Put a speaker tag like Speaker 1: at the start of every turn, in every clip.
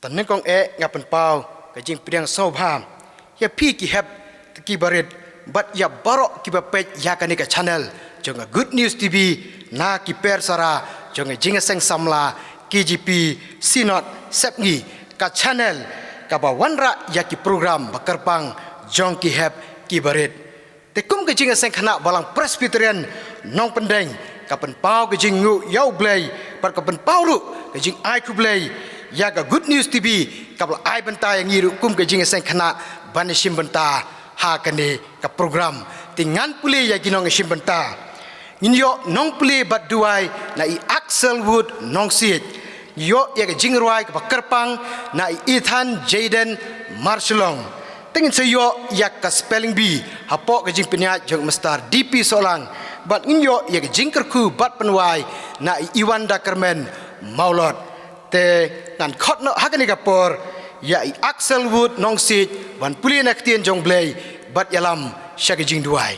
Speaker 1: ตอนนั้นกองงับเป็นเปล่าก็จิงเปลี่ยนโซ่พามอย่าพี่กี่แฮบตะกี้บริดบัดอย่าบารอกกี่แบบเป็ดยากันในกับชาแนลจงกับ Good News TV นากี่เปอร์สระจงกับจิงกับเซงซัมลา KGP ซีนอตเซฟงีกับชาแนลกับวันระยากี่โปรแกรมบักกระปังจงกี่แฮบกี่บริดแต่กุ้มกับจิงกับเซงคณะบาลังเพรสบิเทเรียนน้องเป็นแดงกับเป็นเป้ากับจิงงูยาวเบลย์ปัดกับเป็นเป้าลุกับจิงไอคูเบลย์ยากับ Good News TV กับไอบันตาyang ngiru kum ke jinga sen khana banishim banta ha kane ka program tingan puli ya ginong shim banta nginyo nong puli bat duai na I Axel Wood nong sit yo ya ke jingrwai ka kerpang na I Ethan Jaden Marcelong tingin sa yo ya ka spelling bee hapo ke jing penya jong mastar DP Solang bat nginyo ya ke jingkerku bat penwai na I Iwanda Kermen Maulot te nan khotno hakani kapor ya I Axel Wood nong sit wan puli nak tien jong blay bat yalam shaka jing duai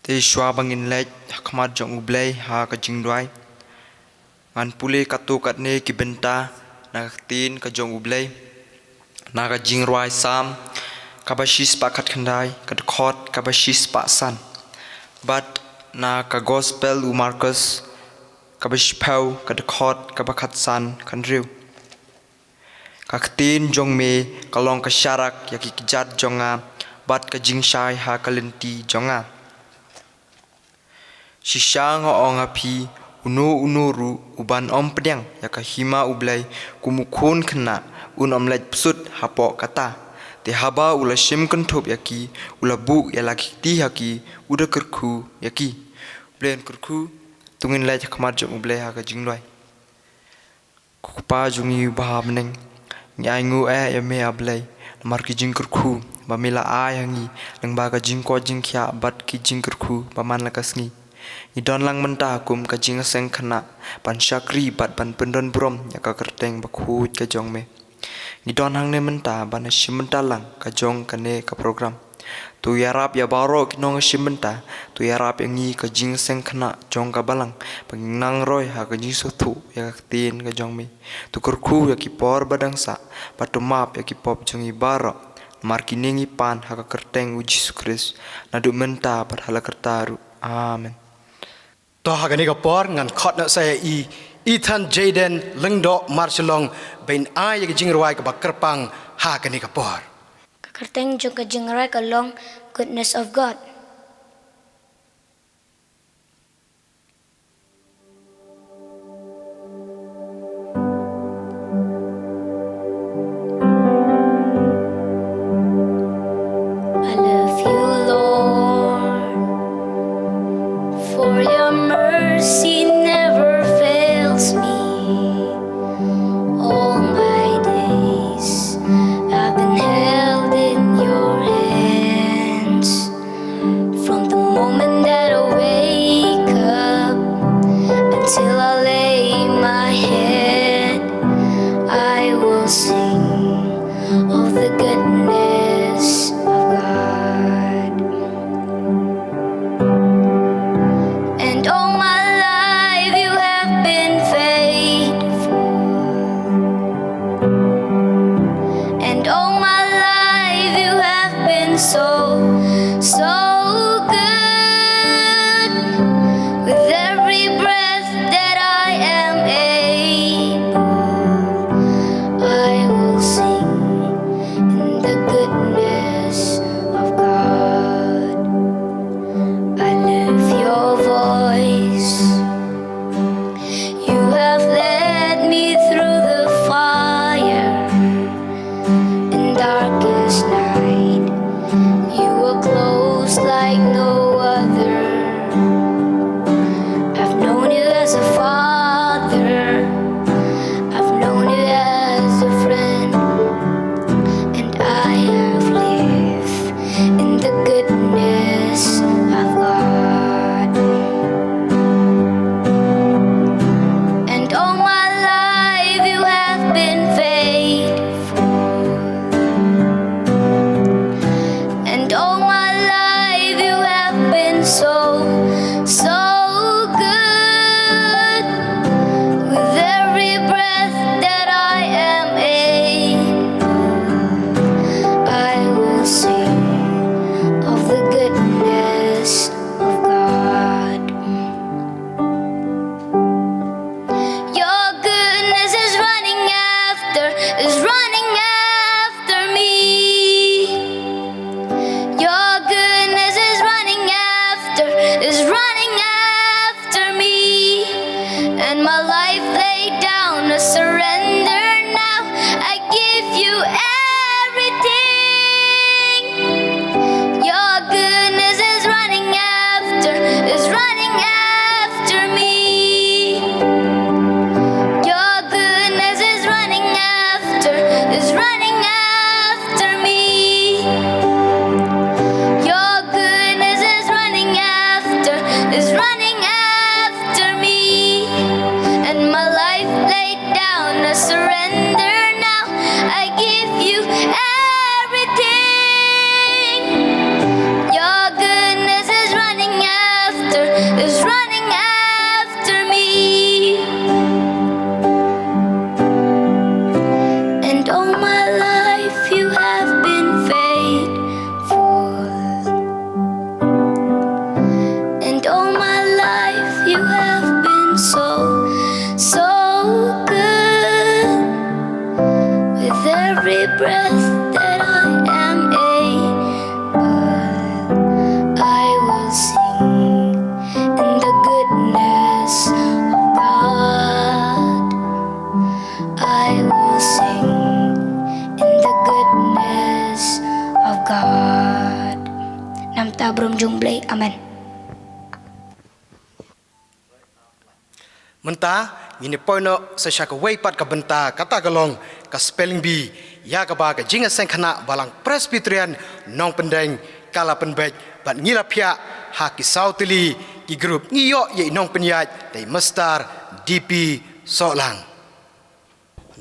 Speaker 2: te shwa bangin lek khmat jong blay ha ka jing duai ngan puli katu kat ne ki benta nak tin ka jong blay na ka jing ruai sam ka bashis pa khat khandai ka khot ka bashis pa san but na ka gospel u Marcus kabish pau kad khot kabakhat san kanriu kaktin jong me kalong ka sharak yaki kijat jonga bat ka jingshai ha kalinti jonga shishang onga phi unu uban om pedang yaka hima ublai kumukhun khna un omlaj psut hapo kata te haba ula shim kanthop yaki ula bu yalaki ti haki uda kerkhu yaki blen kerkhu tungin lai khmat jong ble ha ka jingloi kupa jungi baham neng nyai ngu ya me ablai mar ki jingkur khu ba mila a yangi nang ba ka jing ko jing khya bat ki jingkur khu ba man la kasngi I don lang menta kum ka jing seng khana pan shakri bat ban pendon brom ya ka kerteng ba khu ka jong me I don hang ne menta ban shimenta lang ka jong ka ne ka program tu yarap ya baro kinong shimenta tu yarap yangi ka jing seng khana jong ka balang panginang roi ha ka jing sothu ya ka tin ka jong me tu kurkhu ya ki por badang sa patumap ya ki pop jong I baro markiningi pan ha ka kerteng u Jesus Christ na du menta par hala kertaru amen
Speaker 1: to ha kane ka por ngan khot na saya I Ethan Jaden Lengdo Marcelong bain ai ya jing ruai ka bakerpang ha kane ka por
Speaker 3: Kerteng juga jengrai kalong goodness of God. I love you, Lord, for your mercy never fails me. All my days I've been held in your hands. death that I am but I will sing in the goodness of God. I will sing in the goodness of God. Nam ta brom jung blay. Amen.
Speaker 1: Menta ini poino sesaka weipat ka benta kata galong ka spelling bee ya ka ba ka jinga sengkhana balang Presbyterian nong pendeng kala penbej bat ngila pia ha ki sautili ki grup ngiyo ye nong penyaj dai mestar DP Solang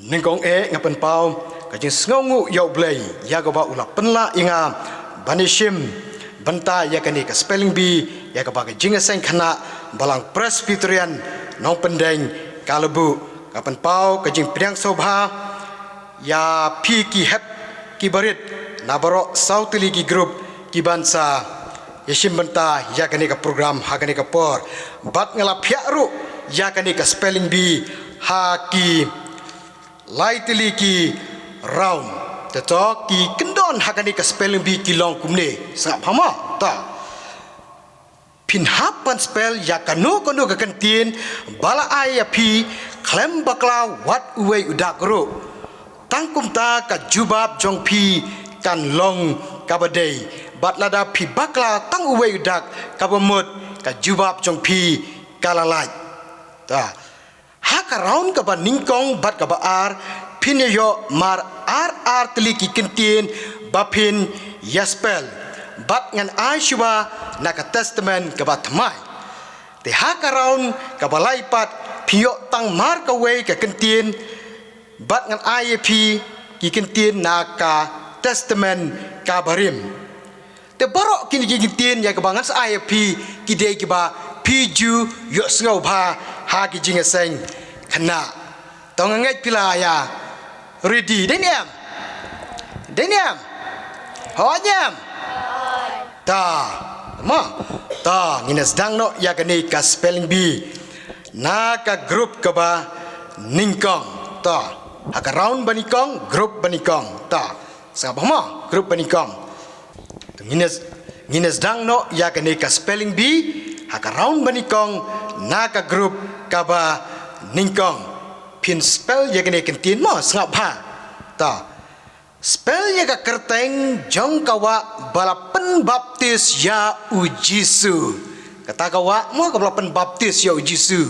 Speaker 1: ningkong ngapen pau ka jing sngongu yau blai ya ka ba ula penla inga banishim benta ya ka ni ka spelling bee ya ka ba ka jinga sengkhana balang Presbyterian nong pendeng kalabu kapan pau kajing priang sobha ya pi ki hep ki barit nabaro sautili ki grup ki bansa yashim benta ya kani ka program ha kani ka por bat ngala phiaru ya kani ka spelling bee ha ki laitili ki round teto ki kendon ha kani ka spelling bee ki long kumne sa phama ta pinhapan spell ya kanu ke kentin bala aya pi klem bakla wat uwe udakro tangkum ta ka jubab jong pi kan long kabadei batlada pi bakla tang uwe udak kabamut ka jubab jong pi kalalaj ta haka raun ka ba ningkong bat ka ba ar pineyo mar ar teliki kentin bapin yaspel bat ngan Aishuba naka testament ka batmai te hakaraun ka balaipat pio tang mar ka we ka kentin bat ngan IAP ki kentin naka testament ka barim te borok kini ki kentin ya ka bangan sa IAP ki dei ki ba piju yo sngo ba ha ki jinga seng khana tong ngai pilaya ready deniam honyam ta nginas dang no ya kani ka spelling bee na ka group ka ba ningkong ta aka round banikong group banikong ta sa ba group banikong nginas dang no ya kani ka spelling bee aka round banikong na ka group ka ba ningkong pin spell ya kani kentin mo sngap ba ta spell ya ka kerteng jong kawa balapen baptis ya ujisu kata kawa mo ka balapen baptis ya ujisu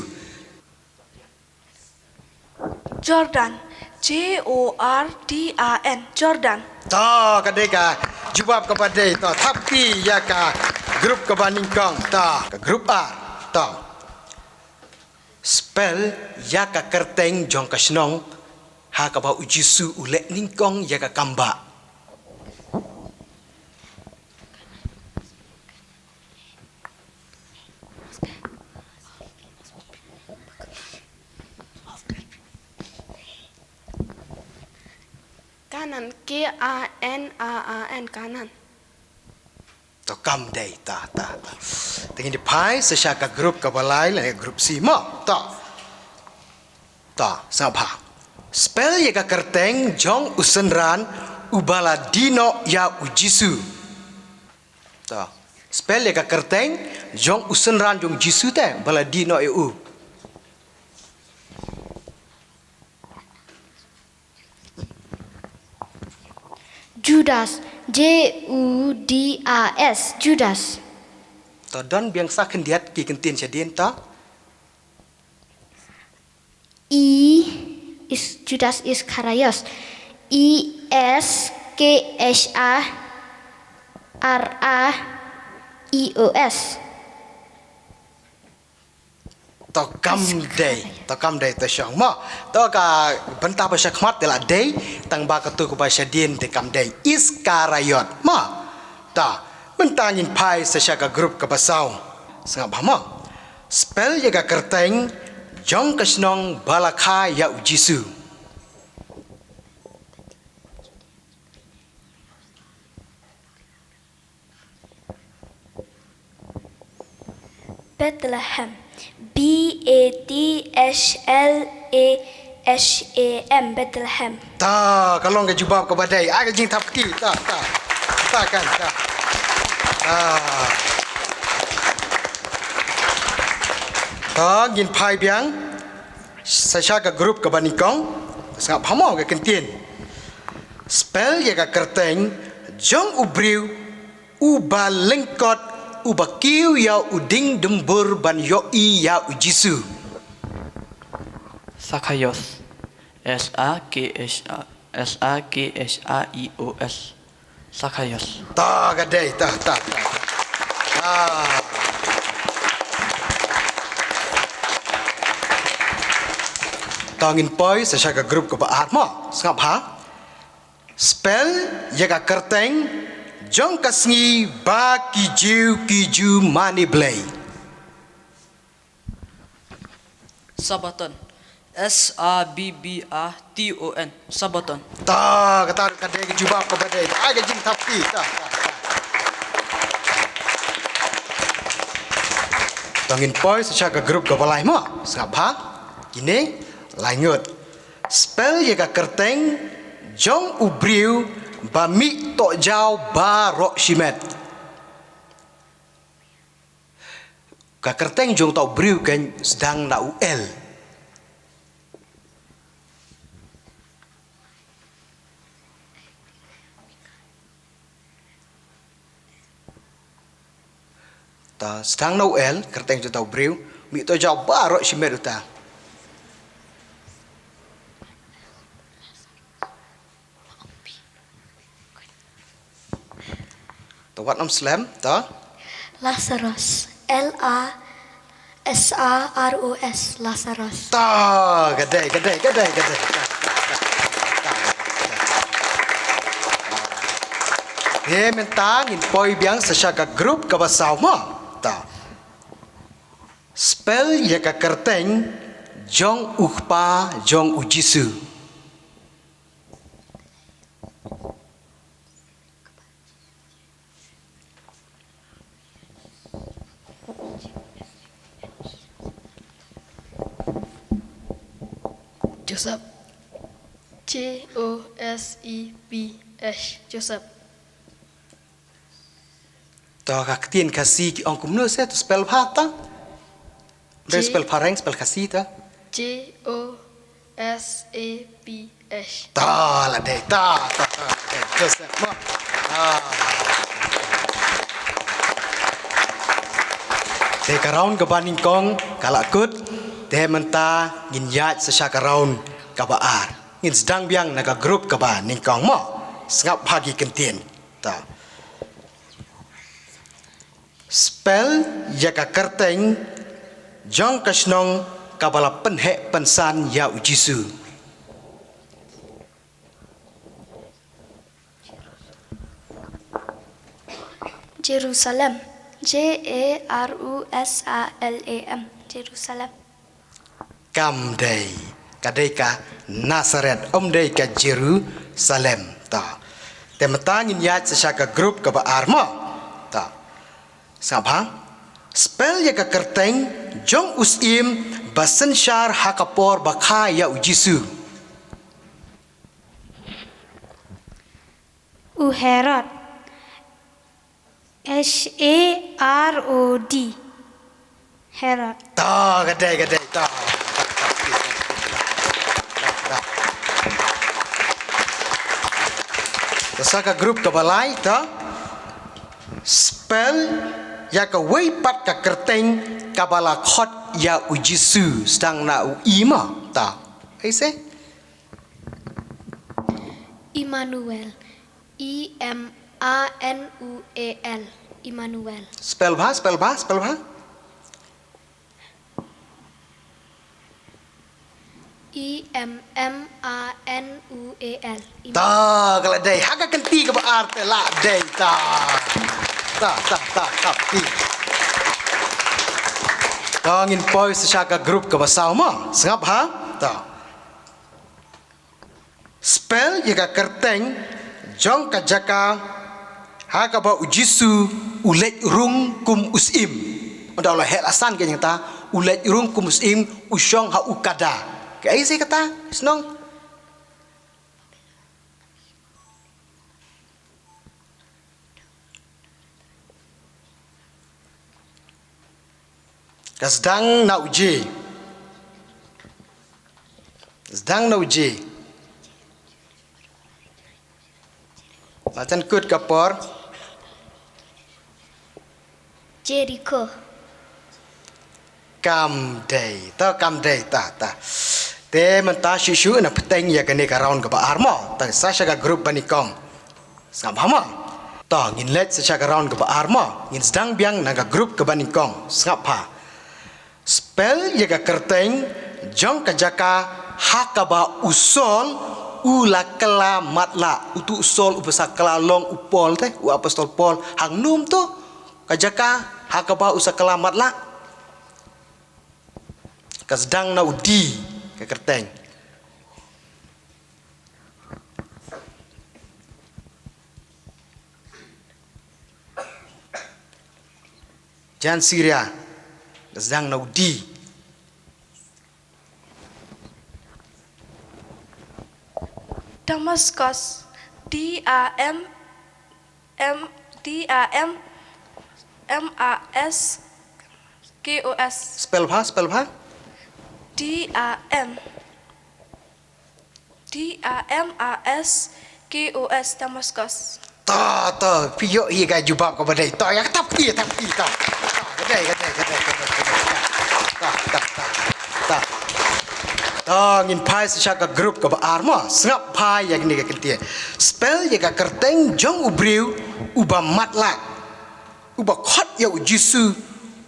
Speaker 4: Jordan JORDAN Jordan
Speaker 1: ta kadeka jawab kepada ta tapi ya ka grup ka baningkong ta ka grup A ta spell ya ka kerteng jong ka snong ha ka ba ujisu ulek ningkong ya ka kamba
Speaker 4: kanan KANAN kanan
Speaker 1: to kam dei ta tingin di pai sesaka grup ka balai la grup C mo ta sabha spell ya ka kerteng jong usenran ubala dino ya ujisu ta spell ya ka kerteng jong usenran jong jisu te bala dino ya u
Speaker 3: Judas JUDAS Judas
Speaker 1: ta don biang sa kendiat ki kentin sedien ta
Speaker 3: Judas Iskariot ISKHRAIOS
Speaker 1: to kam dei to shong mo to ka benta ba shakmat de la dei tang ba ka tu ko ba shadien de kam dei Iskarayot mo ta benta ngin pai sa shaka group ka basau sanga ba mo spell ya ka kerteng jong ka snong balakha ya ujisu
Speaker 3: Bethlehem BATHLEHEM Bethlehem, Bethlehem.
Speaker 1: Ta kalong ke jubab ke badai. Aga jing tap ki. Ta. Ta kan ta. Ta gin pai biang. Saya ke grup ke banikong. Sangap hamau ke kentin. Spell ya ke kerteng. Jong ubriu. Uba lengkot. Uba kiu ya uding dembur ban yoi ya ujisu.
Speaker 5: Sakaios. Sakaios. Sakaios.
Speaker 1: Ta gadai ta. Tangin poi saya ke grup ke baat mo. Sangap ha? Spell ya ke kerteng jong kasngi ba kiju mani blay.
Speaker 5: Sabaton. Sabbaton. Sabaton.
Speaker 1: Ta kata kadai ke jubab ke badai. Aga jing tapi ta. Tangin poi saya ke grup ke balai mo. Sangap ha? Kini lanjut. Spell ya ke kerteng jong ubriu ba mi tok jau ba rok shimet. Ka kerteng jong tau briu kan sedang na UL. Ta sedang na UL kerteng jong tau briu mi tok jau ba rok shimet uta. Wat nam slam ta
Speaker 3: Lazarus, Lazarus, Lazarus.
Speaker 1: ta gadai. He mentang in poi biang sesaka grup ka basau mo ta. Spell ya ka kerteng jong ukpa jong ujisu.
Speaker 6: Joseph. Joseph. Joseph.
Speaker 1: Ta ka tien kasi ki ong kumno se to spell pha ta. Re spell pareng spell kasi ta.
Speaker 6: Joseph.
Speaker 1: Ta la dei ta. Joseph mo. Te karaun ke baning kong kalakut te menta ngin yat sesaka raun ka baar. Ngin sedang biang naga grup ke baning kong mo. Sengap pagi kentien. Ta. Spell ya ka kerteng jong kasnong kabala penhek pensan ya ujisu.
Speaker 3: Jerusalem, Jerusalem, Jerusalem.
Speaker 1: Kamdai kadai ka Nazaret omdai ka Jerusalem ta. Temetangin yat sesaka grup ke baar mo ta. Sabang spell ya ka kerteng jong usim basen syar hakapor bakha ya ujisu.
Speaker 3: Herod, Herod, Herod.
Speaker 1: Ta gadai ta. Sesaka grup ke balai ta. Spell ya ka weipat ka kerteng kabala khot ya ujisu sedang na uima ta. Aise?
Speaker 3: Immanuel, Immanuel, Immanuel.
Speaker 1: Spell bha.
Speaker 3: Immanuel.
Speaker 1: Ta kalau dai haga kenti ke baar te la dai ta. Ta kapi. Tangin poi sesaka grup ke basau ma. Sengap ha? Ta. Spell ya ka kerteng jong ka jaka ha ka ba ujisu ulet rung kum usim. Onda Allah hel asan ke nyata ulet rung kum usim usyong ha ukada. Cái ấy gì kata? Senang. Sedang nak uji. Sedang nak uji. Macam kut kapor.
Speaker 3: Jericho.
Speaker 1: Kam day. Ta kam day ta ta. Te mentah syushu na peteng ya kene karaun ke ba arma. Ta sasha ka grup banikong. Sangap hama. Ta ngin let sasha karaun ke ba arma. Ngin sedang biang naga grup ke banikong. Sangap ha. Spell ya ka kerteng jong ka jaka hakaba usol ula kala matla utu usol ubasa kala long upol teh u apostol Paul hang num tu ka jaka hakaba usa kala matla ka sedang na udi ka kerteng Jan Syria sedang na udi
Speaker 4: Damascus. Damascus.
Speaker 1: spell bha
Speaker 4: Damascus. Damascus.
Speaker 1: ta piyo hi ga jubab ka badai ta ya tap ki ta gadai ta ngin pai sa ka group ka ba arma sngap pai ya ni ka kentie spell ya ka kerteng jong ubriu uba matla uba khot ya jisu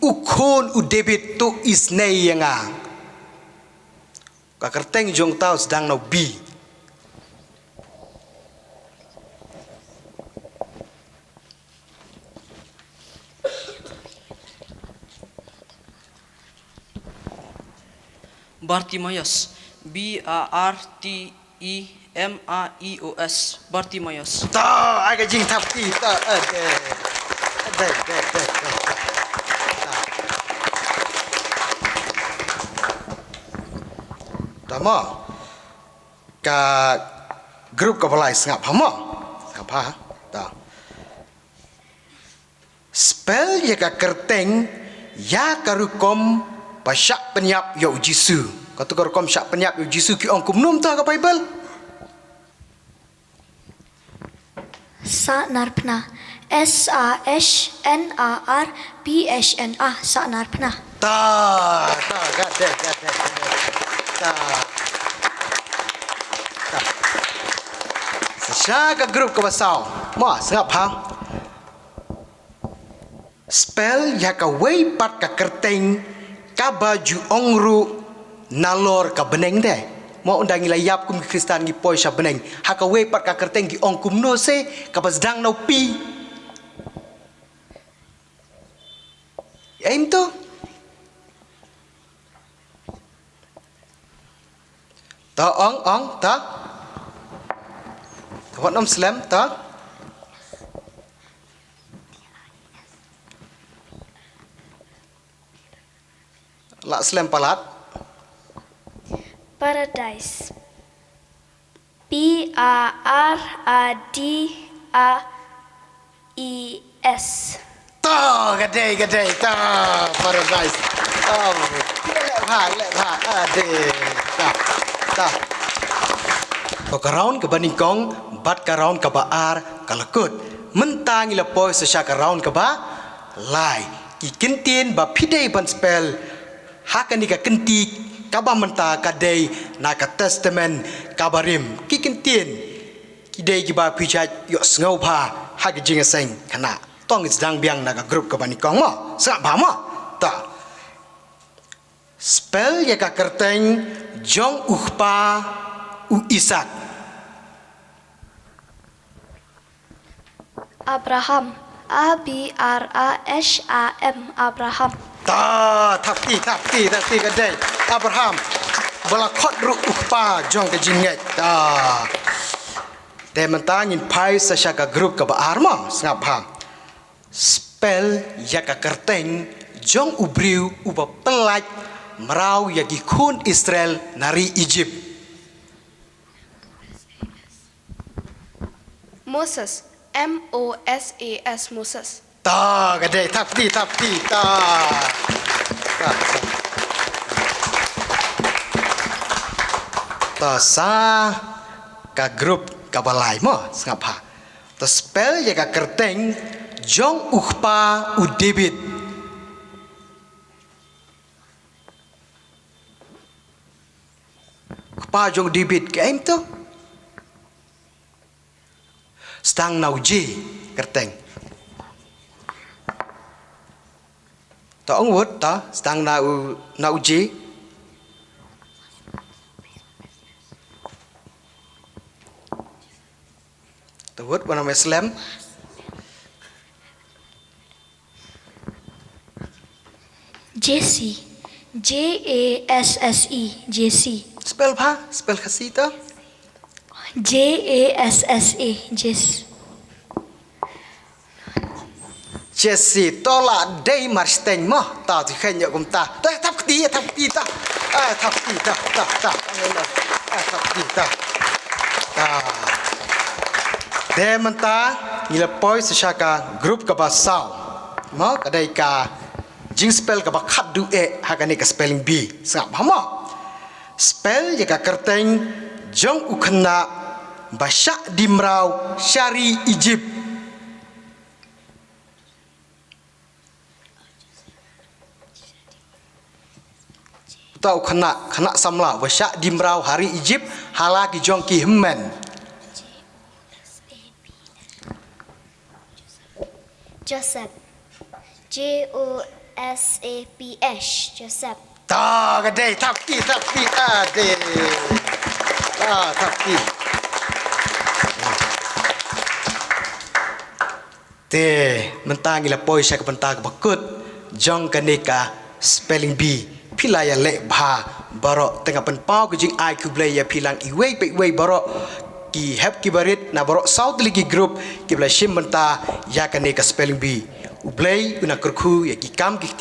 Speaker 1: ukon u debit tu isnei yanga ka kerteng jong tau sedang no bi
Speaker 5: Bartimaeus. Bartimaeus. Bartimaeus.
Speaker 1: ta ai ka jing thap ki ta de tama ka grup ka balai sngap hama apa ta spell ya ka kerteng ya karukom pasyak penyap yo jisu katu karukom syak penyap yo jisu ki ong kumnum ta ka bible
Speaker 3: Sanarpna. Sanarpna. Sanarpna.
Speaker 1: ta gade ta Sasha grup ka basau ma sangap ha spell ya ka wei pat ka kerteng ka baju ongru nalor ka beneng de mo undangi layap kum Kristan gi poi sha beneng ha ka wei pat ka kerteng gi ong kum no se ka basdang no pi aim to ta ong ta what nom slam ta la slam palat
Speaker 3: Paradise. Paradis.
Speaker 1: ta gade ta paradise le bha ade ta to karaun ke banikong bat karaun ke baar kalakut mentang ila poi sa sya karaun ke ba lai ikintien ba pidei ban spell hakani ka kenti kaba menta kadei na ka testament kabarim kikintien kidei ki ba pijat yo ngau pha ha ki jinga seng kana tong is dang biang na ka group ka banikong mo sa ba mo ta spell ya ka kerteng jong uhpa u Isak
Speaker 3: Abraham. Abraham. Abraham.
Speaker 1: ta thapti kadai Abraham bala khot ru uhpa jong ka jinget ta de mentangin pai sa sya ka group ka ba arma ngap ha spell ya ka kerteng jong ubriu uba pelaj merau yagi kun Israel nari Egypt.
Speaker 4: Moses. M-O-S-A-S. Moses.
Speaker 1: Ta gade tapti ta. Ta sa ka grup ka balai mo ngapa. Ta spell ya ka kerteng jong ukpa u David. Ukpa jong David ke em tu. Stang nauji kerteng. Ta ong wot ta stang nauji. Ta wot wana Islam.
Speaker 3: Jesse. J-A-S-S-E. Jesse.
Speaker 1: Spell pa, spell kasi ta.
Speaker 3: J-A-S-S-A. Jesse.
Speaker 1: Jesse tola day marsteng mo ta tu khen kum ta tap ti ta tap ti ta de menta ila poi saka group ka basau mo kadai ka jing spell ka ba khat du e hakani ka spelling b sa bhama spell ya ka kerteng jong ukhna basha dimrau syari Egypt. Tau kena samla wasyak dimrau hari Egypt hala ki jong ki hemmen.
Speaker 3: Joseph. J-O-S-A-P-H. Joseph.
Speaker 1: Ta gade tapi ade. Tapi. Te mentang ila poi syak pentang bakut jong kaneka spelling bee. Pila ya lek bha barok tengah penpau ke jing ai ku blay ya pilang iwei pe wei barok ki hep ki barit na barok south ligi group ki blay shim menta ya kane ka spelling bee u blay una kurku ya ki kam ki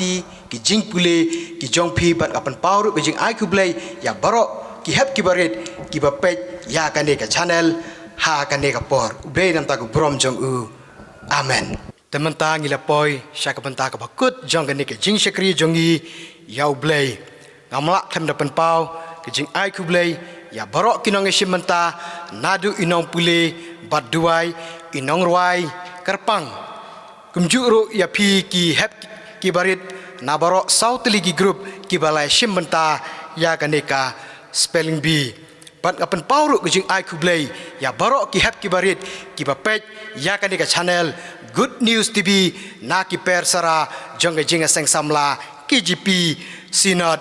Speaker 1: jing pule ki jong pi bat apan pau ke jing ai ku blay ya barok ki hep ki barit ki ba pe ya kane ka channel ha kane ka por u blay nam ta ku brom jong u amen. Tementang ila poi syak benta ka bakut jong kane ka jing syakri jongi yau blay ngamlak kem depan pau kejing ai ku blay ya barok kinong esim menta nadu inong pule bat duai inong ruai kerpang kumju ru ya pi ki hep ki barit na barok south ligi group ki balai sim menta ya kaneka spelling bee bat apen pau ru kejing ai ku blay ya barok ki hep ki barit ki bapet ya kaneka channel Good News TV na ki persara jong kejing aseng samla KGP Sinod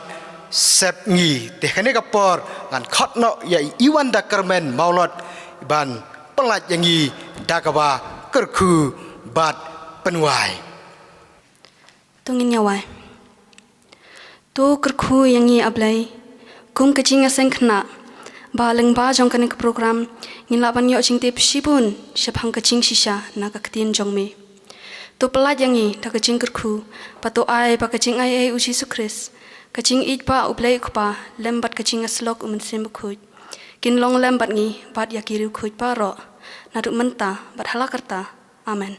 Speaker 1: Sepngi tekane kapor ngan khotno ya Iwan Dakermen Maulot ban pelat yangi dakawa kerku bat penuai
Speaker 7: tungin nyawai tu kerku yangi ablai kum kecing aseng kena baleng ba jong kane program ngilaban yo jing tip sibun syabhang kecing sisa na ka ketin jong me tu pelat yangi da kecing kerku patu ai pa kecing ai uji sukris kecing ij pa ublai khpa lembat kecing aslok sim khut kin long lembat ngi bat yakiri khut pa ro na du menta bat halakarta amen.